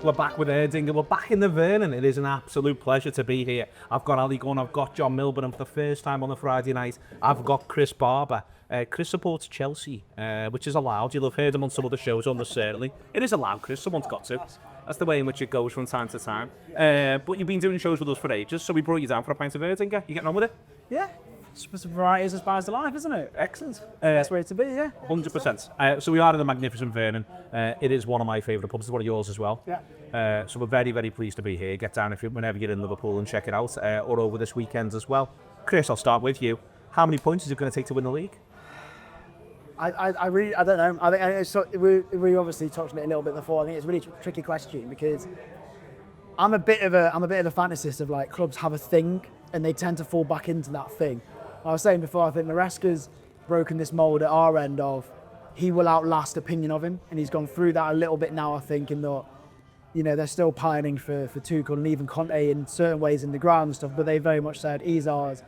We're back with Erdinger. We're back in the Vernon. It is an absolute pleasure to be here. I've got Ali Gunn. I've got John Milburn. And for the first time on a Friday night, I've got Chris Barbour. Chris supports Chelsea, which is allowed. You'll have heard him on some of the shows on the certainly. It is allowed, Chris. Someone's got to. That's the way in which it goes from time to time. But you've been doing shows with us for ages, so we brought you down for a pint of Erdinger. You getting on with it? Yeah. Some variety is as far as the life, isn't it? Excellent. Best way to be, yeah. 100%. So we are in the magnificent Vernon. It is one of my favourite pubs. It's one of yours as well. Yeah. So we're very, very pleased to be here. Get down whenever you're in Liverpool and check it out, or over this weekend as well. Chris, I'll start with you. How many points is it going to take to win the league? I really don't know. I think we obviously touched on it a little bit before. I think it's a really tricky question because I'm a bit of a fantasist of like clubs have a thing and they tend to fall back into that thing. I was saying before, I think Maresca's broken this mould at our end of he will outlast opinion of him, and he's gone through that a little bit now, I think, in that, you know, they're still pining for Tuchel and even Conte in certain ways in the ground and stuff, but they very much said he's ours.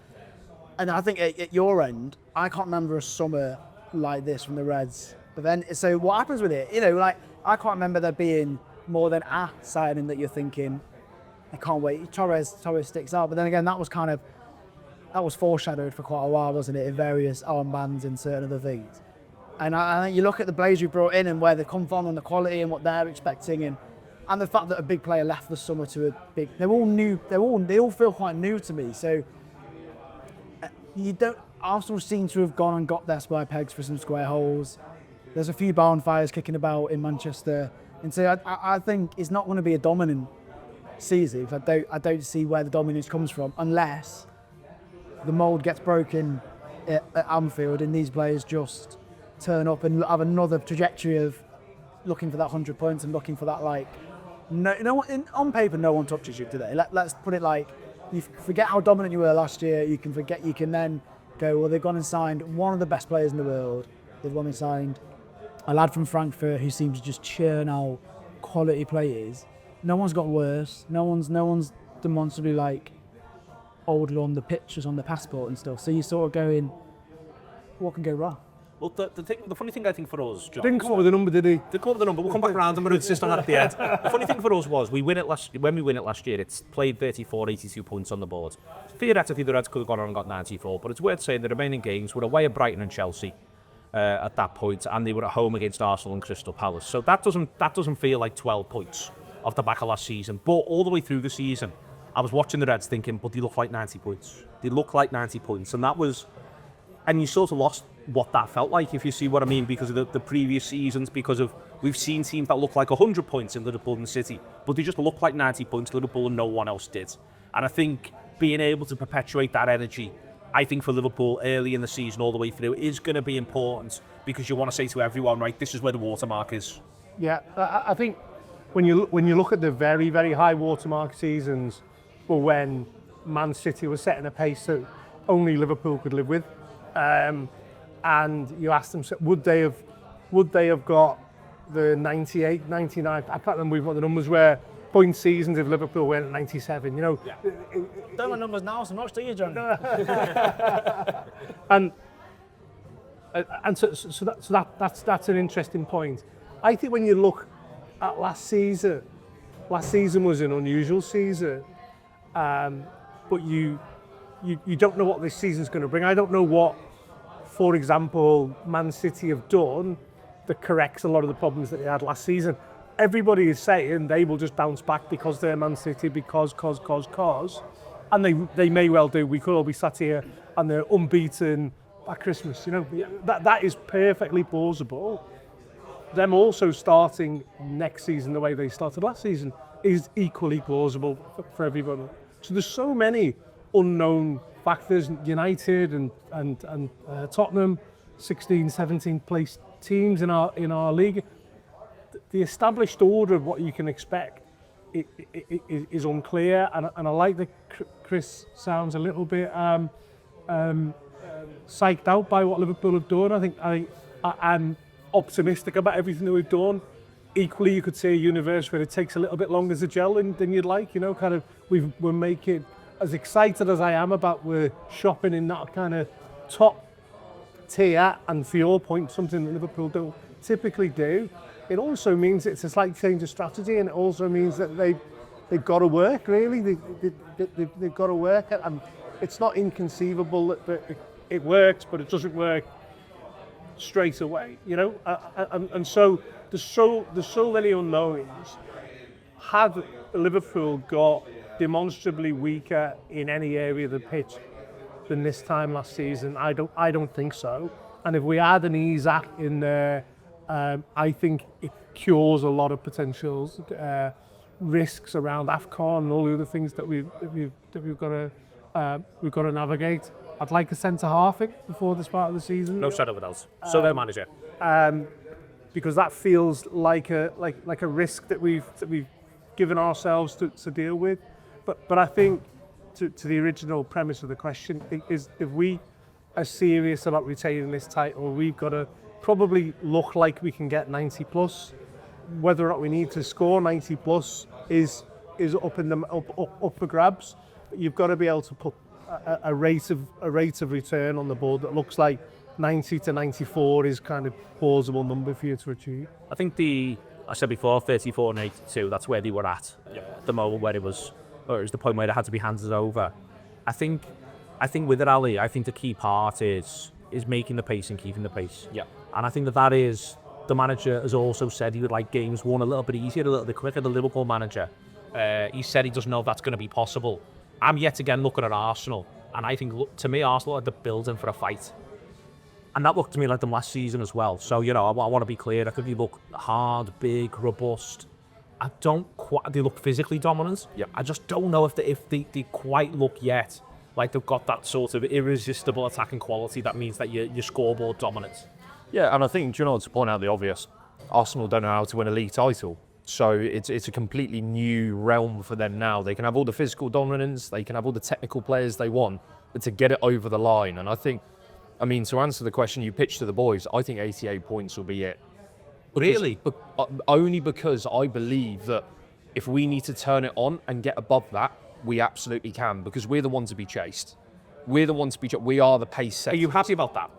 And I think at your end, I can't remember a summer like this from the Reds. But then, so what happens with it? You know, like, I can't remember there being more than a signing that you're thinking, I can't wait. Torres sticks out, but then again, that was foreshadowed for quite a while, wasn't it, in various armbands and certain other things. And I think you look at the players we brought in and where they come from and the quality and what they're expecting, and the fact that a big player left the summer to a big, they're all new. They all feel quite new to me. So Arsenal seem to have gone and got their square pegs for some square holes. There's a few barn fires kicking about in Manchester, and so I think it's not going to be a dominant season. I don't see where the dominance comes from unless the mould gets broken at Anfield and these players just turn up and have another trajectory of looking for that 100 points and looking for that, like, on paper no one touches you today. Let's put it like, you forget how dominant you were last year, you can then go, well, they've gone and signed one of the best players in the world. They've gone and signed a lad from Frankfurt who seems to just churn out quality players. No one's got worse. No one's demonstrably like older on the pictures on the passport and stuff. So you're sort of going, what can go wrong? Well, the funny thing I think for us, John, didn't come up with a number, did he? Didn't come up with a number. We'll come back around and we'll insist on that at the end. The funny thing for us was when we win it last year, it's played 34, 82 points on the board. Theoretically, the Reds could have gone on and got 94, but it's worth saying the remaining games were away at Brighton and Chelsea at that point, and they were at home against Arsenal and Crystal Palace. So that doesn't feel like 12 points off the back of last season. But all the way through the season, I was watching the Reds thinking, but they look like 90 points. They look like 90 points. And you sort of lost what that felt like, if you see what I mean, because of the previous seasons, we've seen teams that look like 100 points in Liverpool and City, but they just look like 90 points, Liverpool, and no one else did. And I think being able to perpetuate that energy, I think for Liverpool early in the season all the way through is going to be important, because you want to say to everyone, right, this is where the watermark is. Yeah, I think when you look at the very, very high watermark seasons, were when Man City was setting a pace that only Liverpool could live with, and you ask them, would they have got the 98, 99? I can't remember what the numbers were. Point seasons if Liverpool went at 97. You know, yeah. Don't know numbers now so much, do you, John? and so that's an interesting point. I think when you look at last season was an unusual season. But you don't know what this season's going to bring. I don't know what, for example, Man City have done that corrects a lot of the problems that they had last season. Everybody is saying they will just bounce back because they're Man City, because, and they may well do. We could all be sat here and they're unbeaten by Christmas. You know, that is perfectly plausible. Them also starting next season the way they started last season is equally plausible for everyone. So there's so many unknown factors. United and Tottenham, 16, 17th place teams in our league. The established order of what you can expect is unclear, and I like that Chris sounds a little bit psyched out by what Liverpool have done. I think I'm optimistic about everything that we've done. Equally, you could say a universe where it takes a little bit longer to gel than you'd like. You know, kind of we're making, as excited as I am about we're shopping in that kind of top tier, and for your point, something that Liverpool don't typically do. it also means it's a slight change of strategy, and it also means that they've got to work, really. They've got to work, and it's not inconceivable that it works, but it doesn't work straight away, you know. And so there's so many unknowns. Had Liverpool got demonstrably weaker in any area of the pitch than this time last season? I don't think so. And if we add an Isaac in there, I think it cures a lot of potential risks around AFCON and all the other things that we've got to navigate. I'd like a centre half before the start of the season. No shadow of a doubt. So their manager. Because that feels like a risk that we've given ourselves to deal with. But I think to the original premise of the question is, if we are serious about retaining this title, we've got to probably look like we can get 90 plus. Whether or not we need to score 90 plus is up for grabs. You've got to be able to put a rate of return on the board that looks like 90 to 94 is kind of plausible number for you to achieve. I think I said before, 34 and 82, that's where they were at the moment where it was the point where it had to be handed over. I think with it, Ali, I think the key part is making the pace and keeping the pace. Yeah. And I think that is, the manager has also said he would like games won a little bit easier, a little bit quicker, the Liverpool manager. He said he doesn't know if that's going to be possible. I'm yet again looking at Arsenal, and I think, to me, Arsenal are the building for a fight. And that looked to me like them last season as well. So, you know, I want to be clear. I think they look hard, big, robust. They look physically dominant. Yeah. I just don't know if they quite look yet like they've got that sort of irresistible attacking quality that means that you're scoreboard dominant. Yeah, and I think, do you know, to point out the obvious, Arsenal don't know how to win a league title. So it's a completely new realm for them now. They can have all the physical dominance, they can have all the technical players they want, but to get it over the line. And I think, I mean, to answer the question you pitched to the boys, I think 88 points will be it. Really? Only because I believe that if we need to turn it on and get above that, we absolutely can, because we're the ones to be chased. We're the ones to be chased. We are the pace setters. Are you happy about that?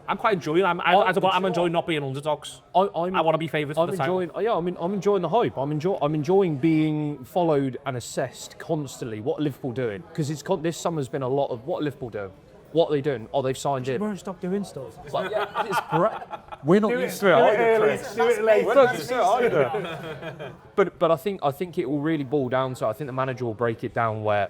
I'm quite enjoying. I'm enjoying not being underdogs. I want to be favourites for the title. I'm enjoying the hype. I'm enjoying being followed and assessed constantly. What are Liverpool doing? Because this summer's been a lot of what are Liverpool doing. What are they doing? Oh, they've signed in. We won't stop doing stuff. But yeah, it's great. We're not used to it either, Chris. Do it late. We're not used to it either. But I think it will really boil down to, I think the manager will break it down where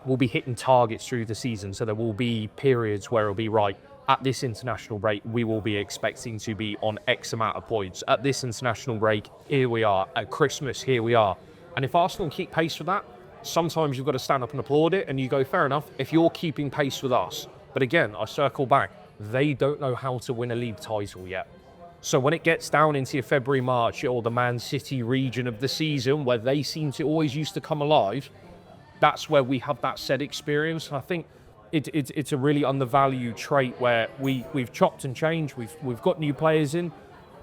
we'll be hitting targets through the season. So there will be periods where it'll be right. At this international break, we will be expecting to be on X amount of points. At this international break, here we are. At Christmas, here we are. And if Arsenal keep pace with that, sometimes you've got to stand up and applaud it, and you go, fair enough, if you're keeping pace with us. But again, I circle back, they don't know how to win a league title yet. So when it gets down into your February, March, or the Man City region of the season, where they seem to always used to come alive, that's where we have that said experience. And I think it's a really undervalued trait where we've chopped and changed, we've got new players in,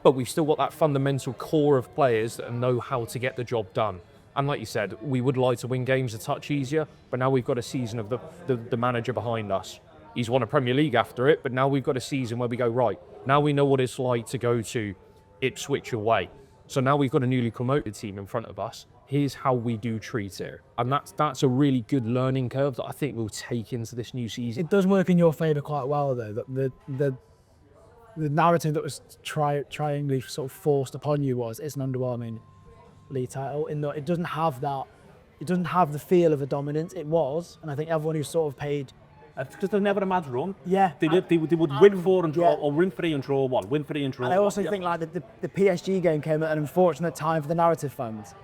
but we've still got that fundamental core of players that know how to get the job done. And like you said, we would like to win games a touch easier, but now we've got a season of the manager behind us. He's won a Premier League after it, but now we've got a season where we go, right, now we know what it's like to go to Ipswich away. So now we've got a newly promoted team in front of us. Here's how we do treat it. And that's a really good learning curve that I think we'll take into this new season. It does work in your favour quite well, though. That the narrative that was triangly sort of forced upon you was it's an underwhelming league title. In that it doesn't have that, it doesn't have the feel of a dominance. It was, and I think everyone who sort of paid. Because they're never a mad run. Yeah. They would win 4 and draw, or win 3 and draw 1, win 3 and draw 1. And I also think like the PSG game came at an unfortunate time for the narrative fans,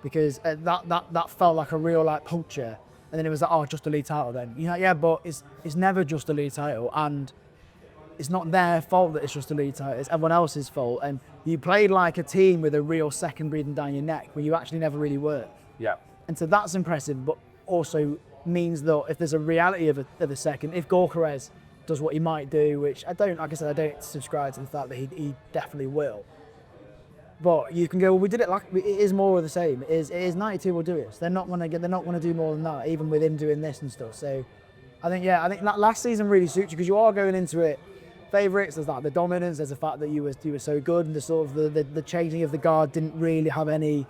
because that felt like a real like puncture, and then it was like, oh, just a league title then. You know, yeah, but it's never just a league title, and it's not their fault that it's just a league title. It's everyone else's fault, and you played like a team with a real second breathing down your neck when you actually never really were. Yeah. And so that's impressive, but also means that if there's a reality of a second, if Gyökeres does what he might do, which I don't subscribe to the fact that he definitely will. But you can go, well, we did it like it is more of the same. It is 92 will do it. So they're not going to do more than that, even with him doing this and stuff. So I think that last season really suits you, because you are going into it favourites. There's like the dominance. There's the fact that you were so good, and the sort of the changing of the guard didn't really have any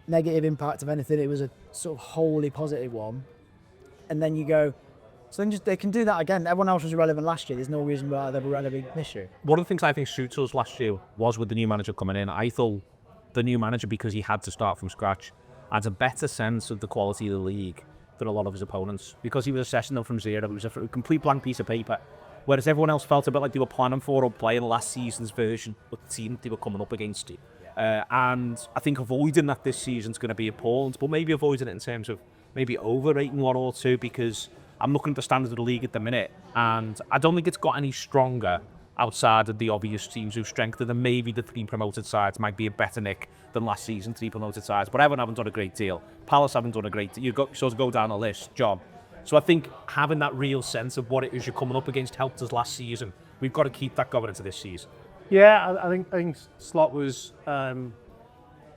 negative impact of anything. It was a sort of wholly positive one. And then you go, so then they can do that again. Everyone else was irrelevant last year. There's no reason why they'll be relevant this year. One of the things I think suits us last year was with the new manager coming in. I thought the new manager, because he had to start from scratch, had a better sense of the quality of the league than a lot of his opponents, because he was assessing them from zero. It was a complete blank piece of paper, whereas everyone else felt a bit like they were planning for or playing last season's version of the team they were coming up against. And I think avoiding that this season is going to be important, but maybe avoiding it in terms of maybe overrating one or two, because I'm looking at the standard of the league at the minute, and I don't think it's got any stronger outside of the obvious teams who've strengthened, and maybe the 3 promoted sides might be a better nick than last season, 3 promoted sides. But Everton haven't done a great deal. Palace haven't done a great deal. You sort of go down the list, John. So I think having that real sense of what it is you're coming up against helped us last season. We've got to keep that going into this season. Yeah, I think Slot was.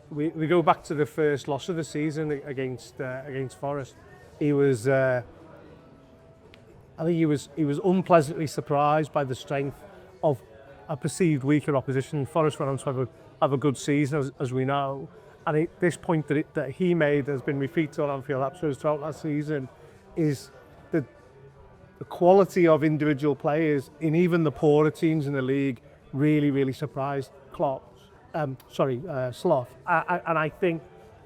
We go back to the first loss of the season against Forest. He was. I think he was unpleasantly surprised by the strength of a perceived weaker opposition. Forest went on to have a good season, as we know. And this point that he made has been repeated on Anfield Wrap throughout last season, is the quality of individual players in even the poorer teams in the league really surprised Slot. And I think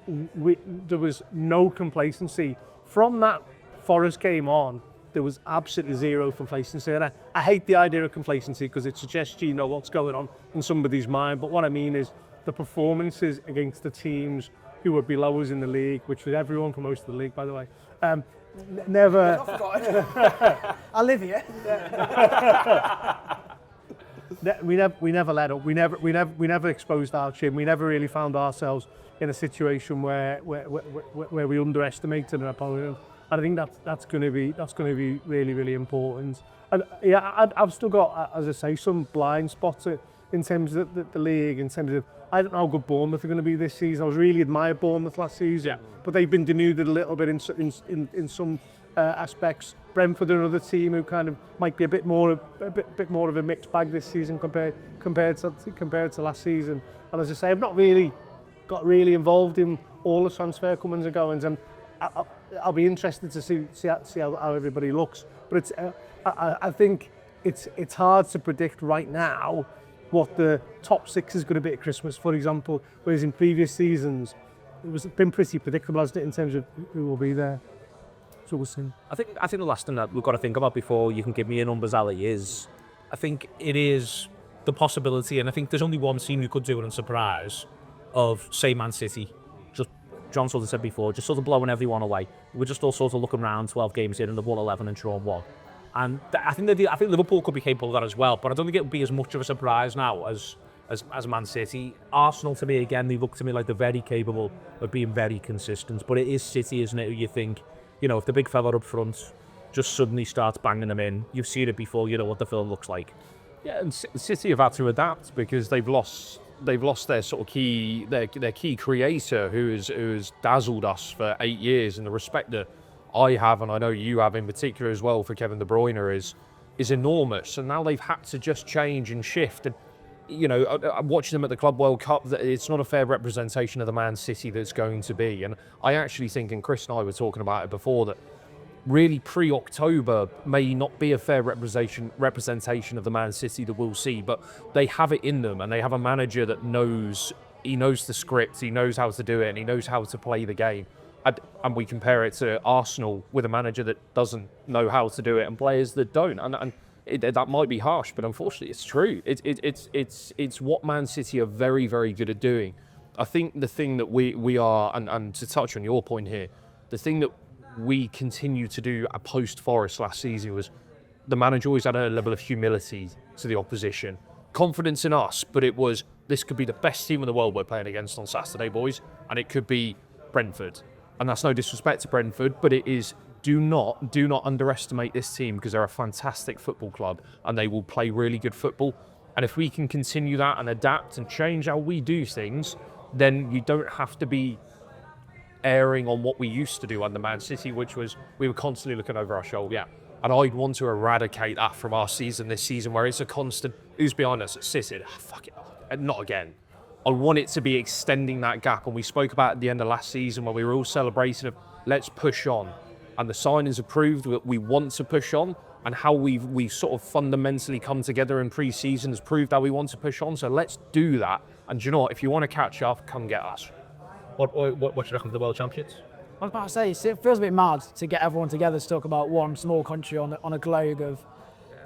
there was no complacency from that Forest game on. There was absolutely zero complacency, and I hate the idea of complacency because it suggests you know what's going on in somebody's mind. But what I mean is the performances against the teams who were below us in the league, which was everyone for most of the league, by the way. Never. I live here. We never let up. We never exposed our chin. We never really found ourselves in a situation where we underestimated an opponent. And I think that's going to be really important. And yeah, I've still got, as I say, some blind spots in terms of the league. In terms of, I don't know how good Bournemouth are going to be this season. I was really admired Bournemouth last season, but they've been denuded a little bit in some aspects. Brentford are another team who kind of might be a bit more of a mixed bag this season compared to last season. And as I say, I've not really got involved in all the transfer comings and goings, and I'll be interested to see how everybody looks. But it's I think it's hard to predict right now what the top 6 is going to be at Christmas, for example, whereas in previous seasons it's been pretty predictable, hasn't it, in terms of who will be there. So we'll see. I think the last thing that we've got to think about before you can give me a numbers, Ali, is I think it is the possibility, and I think there's only one team who could do it in surprise, of, say, Man City. Just, John sort of said before, just sort of blowing everyone away. We're just all sort of looking around 12 games in and they've won 11 and drawn 1. And I think Liverpool could be capable of that as well, but I don't think it would be as much of a surprise now as Man City. Arsenal, to me, again, they look to me like they're very capable of being very consistent, but it is City, isn't it, who you think, you know, if the big fella up front just suddenly starts banging them in, you've seen it before, you know what the film looks like. Yeah, and City have had to adapt because they've lost their sort of key creator who has dazzled us for 8 years, and the respect that I have, and I know you have in particular as well, for Kevin De Bruyne is enormous. And now they've had to just change and shift. And you know, I'm watching them at the Club World Cup, that it's not a fair representation of the Man City that's going to be. And I actually think, and Chris and I were talking about it before, that really pre-October may not be a fair representation of the Man City that we'll see, but they have it in them, and they have a manager that knows the script, he knows how to do it, and he knows how to play the game. And we compare it to Arsenal with a manager that doesn't know how to do it and players that don't. And that might be harsh, but unfortunately it's true. It's what Man City are very, very good at doing. I think the thing that we are, and to touch on your point here, the thing that we continue to do at post-Forest last season was the manager always had a level of humility to the opposition. Confidence in us, but it was, this could be the best team in the world we're playing against on Saturday, boys, and it could be Brentford. And that's no disrespect to Brentford, but it is, do not underestimate this team, because they're a fantastic football club and they will play really good football. And if we can continue that and adapt and change how we do things, then you don't have to be erring on what we used to do under Man City, which was we were constantly looking over our shoulder. Yeah. And I'd want to eradicate that from our season this season, where it's a constant, who's behind us? City, fuck it, not again. I want it to be extending that gap. And we spoke about at the end of last season when we were all celebrating of let's push on. And the signings have proved that we want to push on, and how we've sort of fundamentally come together in pre-season has proved how we want to push on. So let's do that. And do you know what? If you want to catch up, come get us. What do you reckon of the world champions? I was about to say, it feels a bit mad to get everyone together to talk about one small country on a globe of,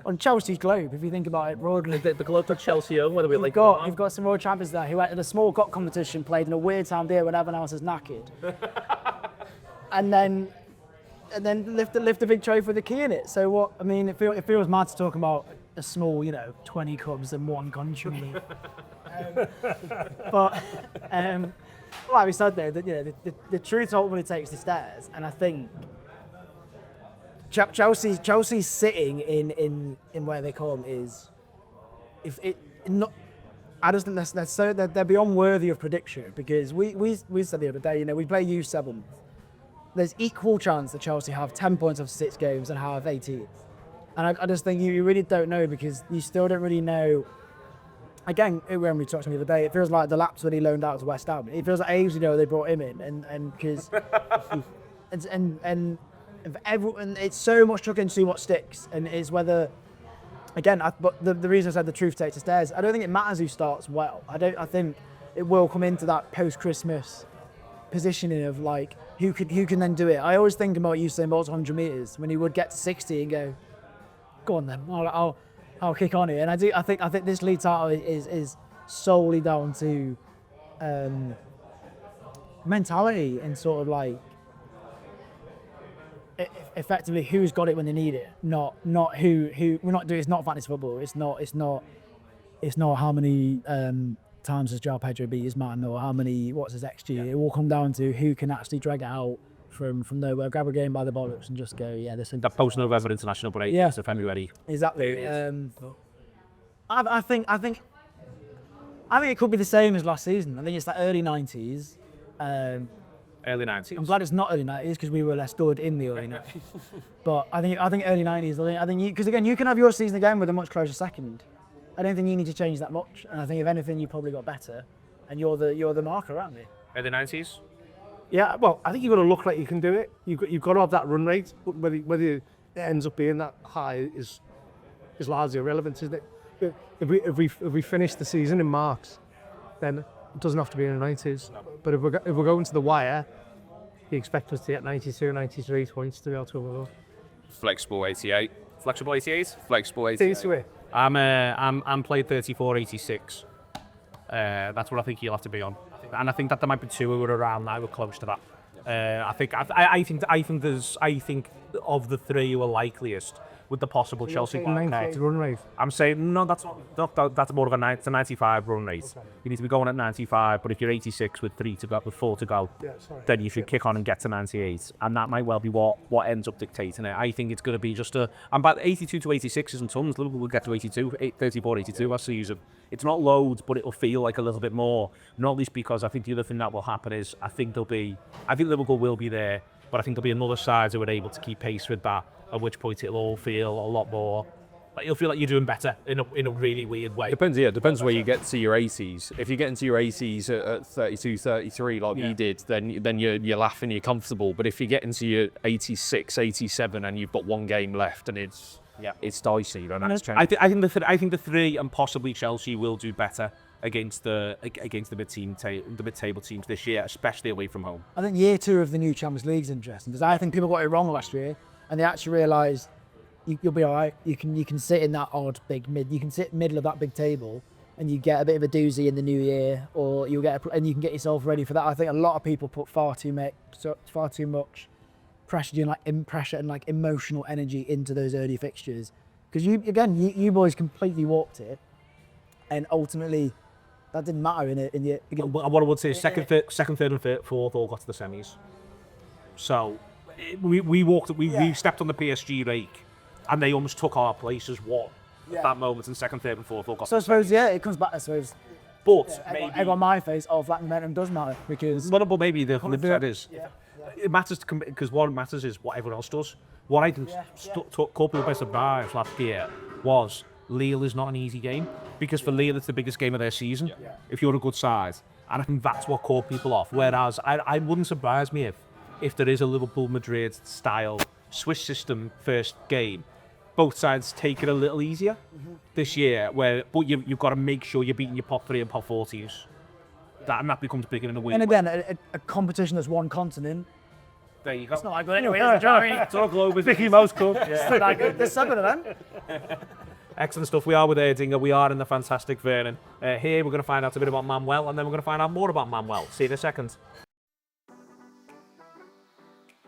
on Chelsea's globe, if you think about it broadly. The globe that Chelsea own, whether we You've got some world champions there who entered a small GOT competition, played in a weird time there when everyone else is knackered, and then lift a big trophy with a key in it. So what? I mean, it feels mad to talk about a small, 20 clubs in one country. But like we said though, the truth ultimately takes the stairs, and I think Chelsea's sitting in where they come is, I just think they're beyond worthy of prediction, because we said the other day, we play U7. There's equal chance that Chelsea have 10 points off 6 games and have 18. And I just think you really don't know, because you still don't really know. Again, when we talked the other day, it feels like the lapse when he loaned out to West Ham. It feels like ages ago they brought him in, and because and for everyone, it's so much chuck into what sticks, and is whether. Again, but the reason I said the truth takes the stairs, I don't think it matters who starts well. I think it will come into that post-Christmas positioning of like who can then do it. I always think about Usain Bolt's 100 meters when he would get to 60 and go, go on then, I'll kick on it. And I think this league title is solely down to mentality and sort of like effectively who's got it when they need it, not who we're not doing. It's not fantasy football. It's not how many times has João Pedro beat his man, or how many, what's his XG. It will come down to who can actually drag it out from nowhere, grab a game by the bollocks and just go, yeah, this is that post-November international break, yeah, of February. Exactly. I think it could be the same as last season. I think it's that early 90s. Early 90s. I'm glad it's not early 90s, because we were less good in the early 90s. But I think early 90s. I think because again, you can have your season again with a much closer second. I don't think you need to change that much, and I think if anything, you probably got better, and you're the marker around it. Early 90s. Yeah, well, I think you've got to look like you can do it. You've got to have that run rate. Whether it ends up being that high is largely irrelevant, isn't it? If we finish the season in March, then it doesn't have to be in the 90s. No. But if we're going to the wire, you expect us to get 92, 93 points to be able to go. Flexible 88. Flexible 88? Flexible 88. I'm played 34, 86. That's what I think you'll have to be on. And I think that there might be two who are around now, who are close to that. I think of the three who are likeliest with the possible Chelsea 98 run rate. I'm saying no, that's more of a 95 run rate. Okay. You need to be going at 95, but if you're 86 with 4 to go, then you should kick on and get to 98, and that might well be what ends up dictating it. I think it's going to be just and about 82 to 86 isn't tons. Liverpool will get to 82, 34, 82 last season. It's not loads, but it'll feel like a little bit more. Not least because I think the other thing that will happen is I think Liverpool will be there, but I think there'll be another side who are able to keep pace with that. At which point it'll all feel a lot more. Like you'll feel like you're doing better in a really weird way. Depends where you get to your 80s. If you get into your 80s at 32, 33 like you did, then you're laughing, you're comfortable. But if you get into your 86, 87 and you've got one game left and it's dicey, then that's changing. I think the three and possibly Chelsea will do better against the mid-table teams this year, especially away from home. I think year 2 of the new Champions League is interesting, because I think people got it wrong last year. And they actually realise you'll be all right. You can sit in that odd big mid. You can sit middle of that big table, and you get a bit of a doozy in the new year, or you can get yourself ready for that. I think a lot of people put far too much pressure and like emotional energy into those early fixtures, because you boys completely warped it, and ultimately that didn't matter in the. What I would say is second, third, and fourth all got to the semis. So. We stepped on the PSG rake, and they almost took our place as one at that moment. And second, third, and fourth all got. So I suppose it comes back. I suppose, but maybe egg on my face of that momentum does matter, because. But maybe the flip side is it matters because what matters is what everyone else does. What I caught people by surprise last year was Lille is not an easy game, because for Lille it's the biggest game of their season if you're a good side, and I think that's what caught people off. Whereas I wouldn't surprise me if there is a Liverpool Madrid style Swiss system first game, both sides take it a little easier this year, but you've got to make sure you're beating your pot 3 and pot 40s. That becomes bigger in a week. And again, a competition that's one continent. There you go. It's not like good anyway, is it? It's all global. Mickey Mouse Cup. There's 7 of them. Excellent stuff. We are with Erdinger. We are in the fantastic Vernon. Here we're going to find out a bit about Manwell, and then we're going to find out more about Manwell. See you in a second.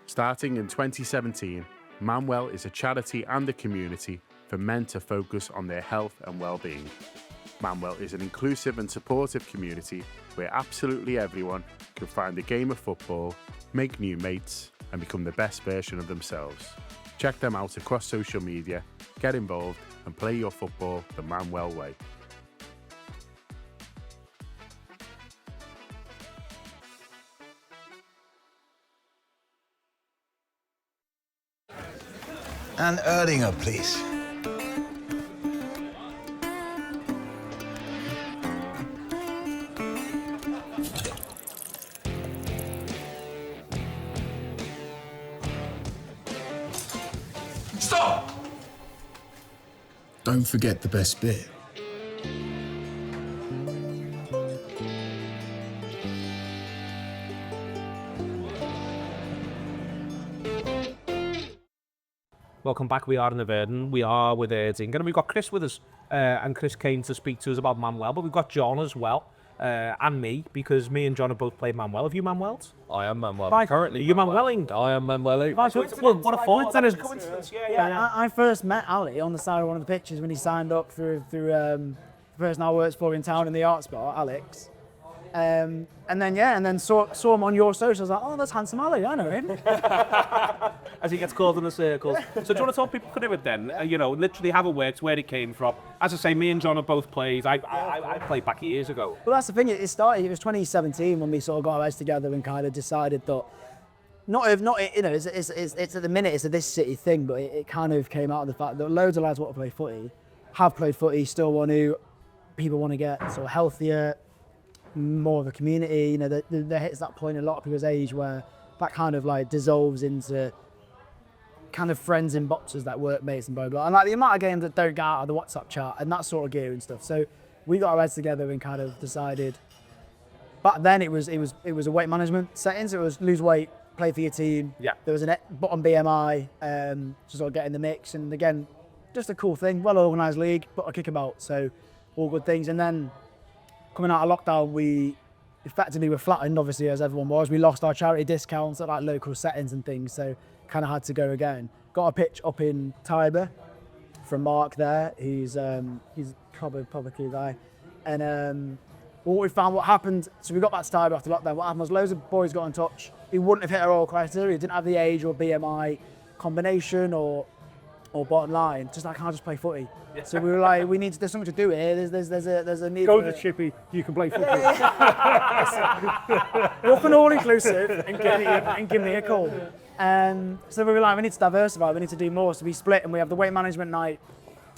Starting in 2017, Manwell is a charity and a community for men to focus on their health and well-being. Manwell is an inclusive and supportive community where absolutely everyone can find a game of football, make new mates, and become the best version of themselves. Check them out across social media, get involved, and play your football the Manwell way. And Erdinger, please. Stop! Don't forget the best bit. Welcome back. We are in the Vernon. We are with Erdinger, and we've got Chris with us, and Chris came to speak to us about Manwell, but we've got John as well, and me, because me and John have both played Manwell. Have you Manwelled? I am Manwell. Right. Currently, Are you Manwelling? I am Manwelling. What a coincidence. Yeah, I first met Ali on the side of one of the pictures when he signed up through the person I works for in town in the arts bar, Alex. And then saw him on your socials. I was like, oh, that's handsome Ali, I know him. As he gets called in the circles. So do you want to talk people through it then? Literally how it works, where it came from. As I say, me and John have both played. I played back years ago. Well, that's the thing. It was 2017 when we sort of got our heads together and kind of decided that it's at the minute it's a this city thing, but it kind of came out of the fact that loads of lads want to play footy, have played footy, still want to. People want to get sort of healthier, more of a community. There hits that point in a lot of people's age where that kind of like dissolves into kind of friends in boxes that workmates and blah blah. And like the amount of games that don't get out of the WhatsApp chat and that sort of gear and stuff. So we got our heads together and kind of decided. Back then it was a weight management settings. It was lose weight, play for your team. Yeah. There was a bottom BMI to sort of get in the mix. And again, just a cool thing, well organised league, but a kickabout. So all good things. And then coming out of lockdown, we effectively were flattened, obviously, as everyone was. We lost our charity discounts at like local settings and things, so kind of had to go again. Got a pitch up in Tiber from Mark there. He's probably a key guy. And what happened, so we got back to Tiber after lockdown. What happened was loads of boys got in touch. He wouldn't have hit our all criteria. He didn't have the age or BMI combination or bottom line. Just like, I can't just play footy. Yeah. So we were like, there's something to do here. There's a need. Go to Chippy, you can play football. Walk an all-inclusive and give me a call. So we were like, we need to diversify, we need to do more. So we split and we have the weight management night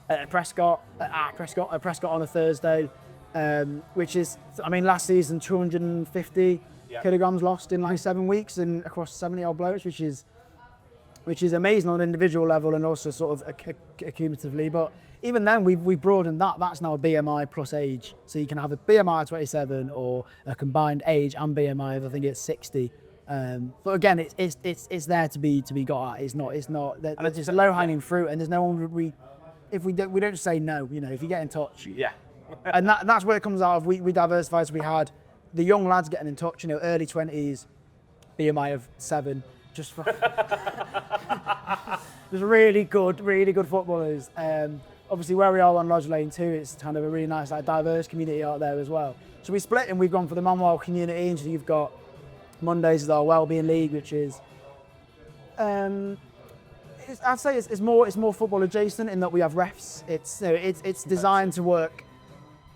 at Prescott on a Thursday, which is, last season 250 kilograms lost in like 7 weeks and across 70 odd blokes, which is amazing on an individual level and also sort of accumulatively. But even then, we've broadened that. That's now a BMI plus age. So you can have a BMI of 27 or a combined age and BMI of, I think it's 60. But again, it's there to be got at. It's not. It's just low hanging fruit, and there's no one. We don't say no. If you get in touch. Yeah. And that's where it comes out of. We diversified. So we had the young lads getting in touch. Early 20s, BMI of 7. Just really good footballers. Obviously, where we are on Lodge Lane 2, it's kind of a really nice, diverse community out there as well. So we split and we've gone for the Manwell community. And so you've got Mondays is our Wellbeing League, which is, I'd say it's more football adjacent in that we have refs. It's designed to work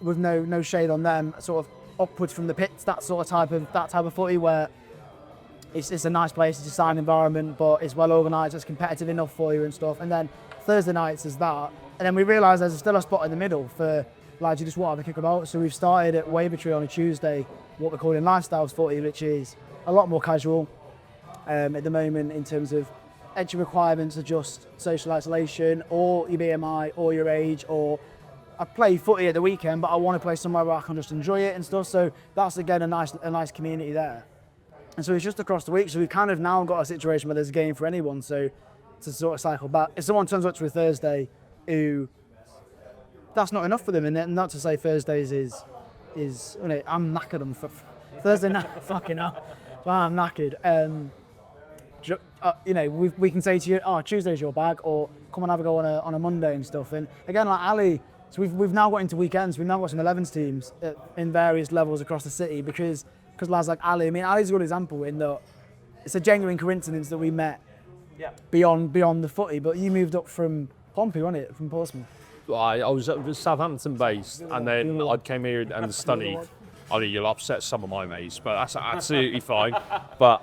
with no shade on them, sort of upwards from the pits. That type of footy where it's a nice place, it's a signed environment, but it's well organised, it's competitive enough for you and stuff. And then Thursday nights is that. And then we realised there's still a spot in the middle for lads who just want to have a kick about. So we've started at Wavertree on a Tuesday, what we're calling Lifestyles Footy, which is a lot more casual at the moment in terms of entry requirements are just social isolation or your BMI or your age, or I play footy at the weekend but I want to play somewhere where I can just enjoy it and stuff. So that's again a nice community there. And so it's just across the week. So we've kind of now got a situation where there's a game for anyone. So to sort of cycle back, if someone turns up to a Thursday who that's not enough for them, and not to say Thursdays is you know, I'm knackered on Thursday night. Fucking hell, well, I'm knackered. You know, we can say to you, oh, Tuesday's your bag, or come and have a go on a Monday and stuff. And again, like Ali, so we've now got into weekends. We've now got some 11s teams in various levels across the city because lads like Ali. I mean, Ali's a good example in that it's a genuine coincidence that we met beyond the footy. But you moved up from Pompey, wasn't it, from Portsmouth? I was Southampton based, and then I came here and studied. I mean, you'll upset some of my mates, but that's absolutely fine. But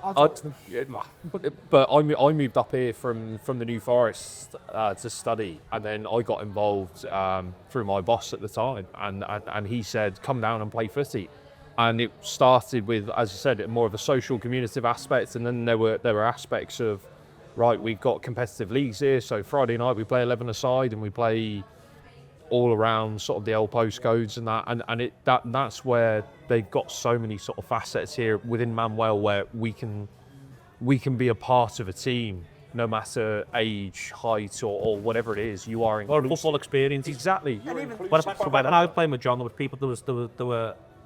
I moved up here from the New Forest to study, and then I got involved through my boss at the time, and he said, come down and play footy. And it started with, as I said, more of a social, communicative aspect, and then there were aspects of, right, we've got competitive leagues here, so Friday night we play 11-a-side, and we play all around sort of the L postcodes and that, and that's where they've got so many sort of facets here within Manwell where we can be a part of a team, no matter age, height, or whatever it is. You are in football experience. Exactly. When I was playing with John, there was people.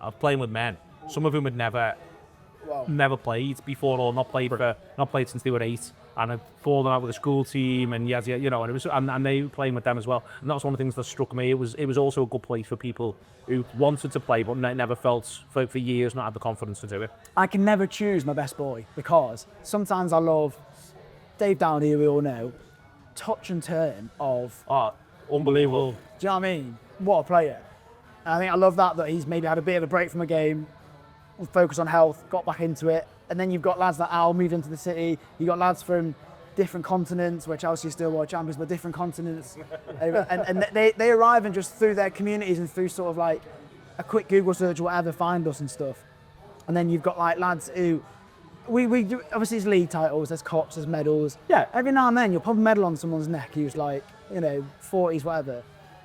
I was playing with men, some of whom had never played before, or not played since they were 8, and had fallen out with the school team, and you know, and it was, and they were playing with them as well. And that was one of the things that struck me. It was also a good place for people who wanted to play but never felt for years not had the confidence to do it. I can never choose my best boy because sometimes I love Dave Downey, who we all know, touch and turn of Unbelievable. Do you know what I mean? What a player. And I think I love that he's maybe had a bit of a break from a game, focused on health, got back into it. And then you've got lads like Al moved into the city. You've got lads from different continents, where Chelsea still world champions, but different continents. and they arrive and just through their communities and through sort of like a quick Google search or whatever, find us and stuff. And then you've got like lads who, we do, obviously it's league titles, there's cups, there's medals. Yeah, every now and then you'll pop a medal on someone's neck who's like, you know, 40s, whatever.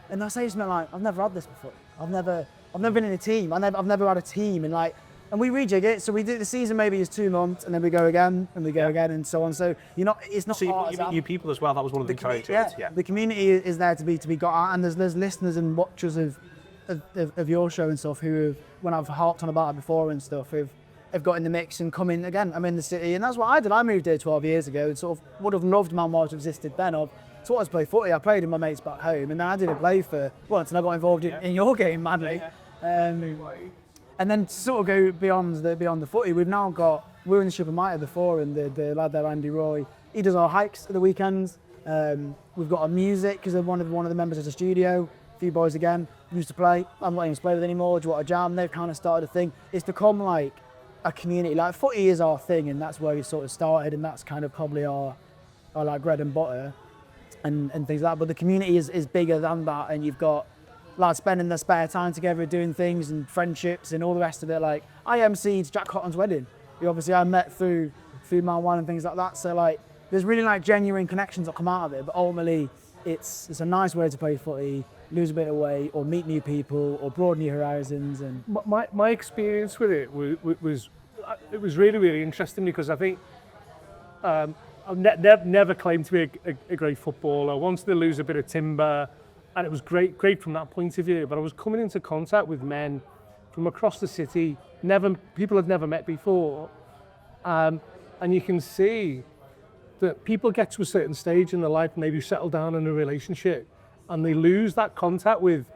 And they'll say something like, I've never had this before. I've never been in a team. I've never had a team. And like, and we rejig it, so we do the season maybe is 2 months, and then we go again, and we go again, and so on. So it's not. So you people as well. That was one of the things. The community is there to be got at, and there's listeners and watchers of your show and stuff who have, when I've harped on about it before and stuff, have got in the mix and come in again. I'm in the city, and that's what I did. I moved here 12 years ago, and sort of would have loved Manwell to have existed then. So I was play footy. I played with my mates back home, and then I didn't play for once, and I got involved in your game madly. And then to sort of go beyond the footy, we've now got, we were in the Super Mitre before, and the lad there, Andy Roy, he does our hikes at the weekends. We've got our music, because one of the members of the studio, a few boys again, used to play. I'm not even playing with anymore, do you want a jam? They've kind of started a thing. It's become like a community. Like footy is our thing, and that's where we sort of started, and that's kind of probably our like bread and butter and things like that. But the community is bigger than that, and you've got lads spending their spare time together doing things and friendships and all the rest of it. Like I emceed Jack Cotton's wedding, who obviously I met through Manwell and things like that. So like there's really like genuine connections that come out of it, but ultimately it's a nice way to play footy, lose a bit of weight, or meet new people, or broaden your horizons. And my experience with it was really, really interesting, because I think I've never claimed to be a great footballer. I wanted to lose a bit of timber, and it was great from that point of view. But I was coming into contact with men from across the city, people I'd never met before, and you can see that people get to a certain stage in their life, maybe settle down in a relationship, and they lose that contact with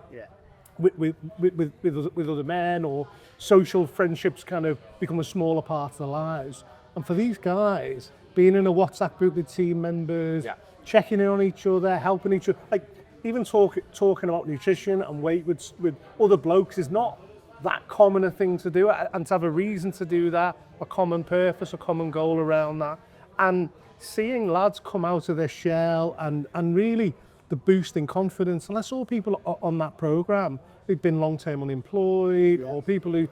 other men, or social friendships kind of become a smaller part of their lives. And for these guys, being in a WhatsApp group with team members, checking in on each other, helping each other, like even talking about nutrition and weight with other blokes is not that common a thing to do, and to have a reason to do that, a common purpose, a common goal around that, and seeing lads come out of their shell and really the boost in confidence. And I saw people on that programme who'd been long-term unemployed, or people who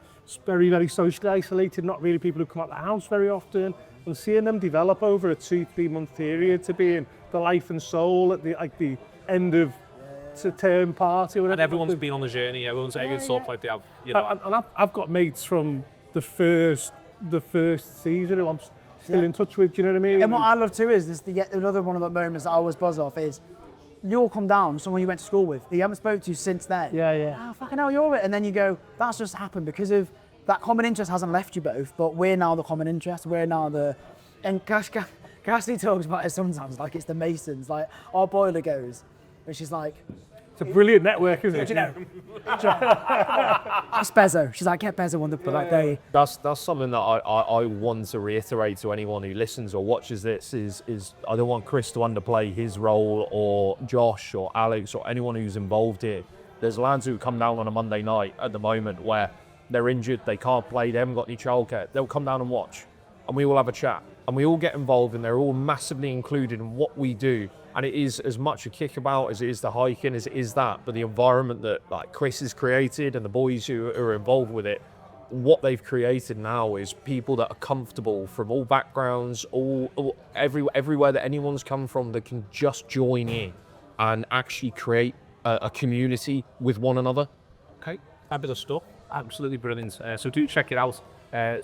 very, very socially isolated, not really people who come out of the house very often, and seeing them develop over a 2-3 month period to being the life and soul at the end of the term party or whatever. And everyone's been on the journey, everyone's sort of like they have, you know. And I've got mates from the first season who I'm still in touch with, do you know what I mean? And what I love too is another one of the moments that I always buzz off is you'll come down, someone you went to school with, that you haven't spoken to since then. Yeah. Oh, fucking hell, you're it. And then you go, that's just happened because of that common interest hasn't left you both, but we're now the common interest. We're now the... And Cassidy talks about it sometimes, like it's the Masons. Like, our boiler goes, and she's like... It's a brilliant network, isn't it? Do you know? Ask Bezzo. She's like, get Bezzo on the like day. That's something that I want to reiterate to anyone who listens or watches this is I don't want Chris to underplay his role, or Josh or Alex or anyone who's involved here. There's lads who come down on a Monday night at the moment where they're injured, they can't play, they haven't got any childcare. They'll come down and watch, and we all have a chat, and we all get involved, and they're all massively included in what we do. And it is as much a kickabout as it is the hiking, as it is that. But the environment that like Chris has created and the boys who are involved with it, what they've created now is people that are comfortable from all backgrounds, everywhere that anyone's come from, that can just join in and actually create a community with one another. Okay, fabulous stuff. Absolutely brilliant. So do check it out.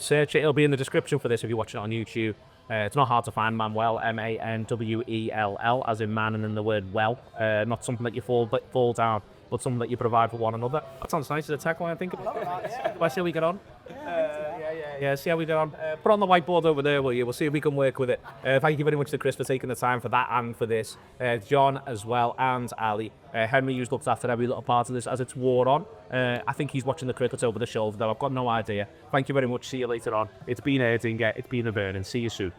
Search it. It'll be in the description for this if you're watching it on YouTube. It's not hard to find, Manwell, Manwell, as in man and in the word well. Not something that you fall down, but something that you provide for one another. That sounds nice as a tagline, I think. Let's see how we get on. Yeah, see how we get on. Put on the whiteboard over there, will you? We'll see if we can work with it. Thank you very much to Chris for taking the time for that and for this. John as well, and Ali. Henry, who's looked after every little part of this as it's wore on. I think he's watching the cricket over the shoulder, though. I've got no idea. Thank you very much. See you later on. It's been Erding, it's been a burning. See you soon.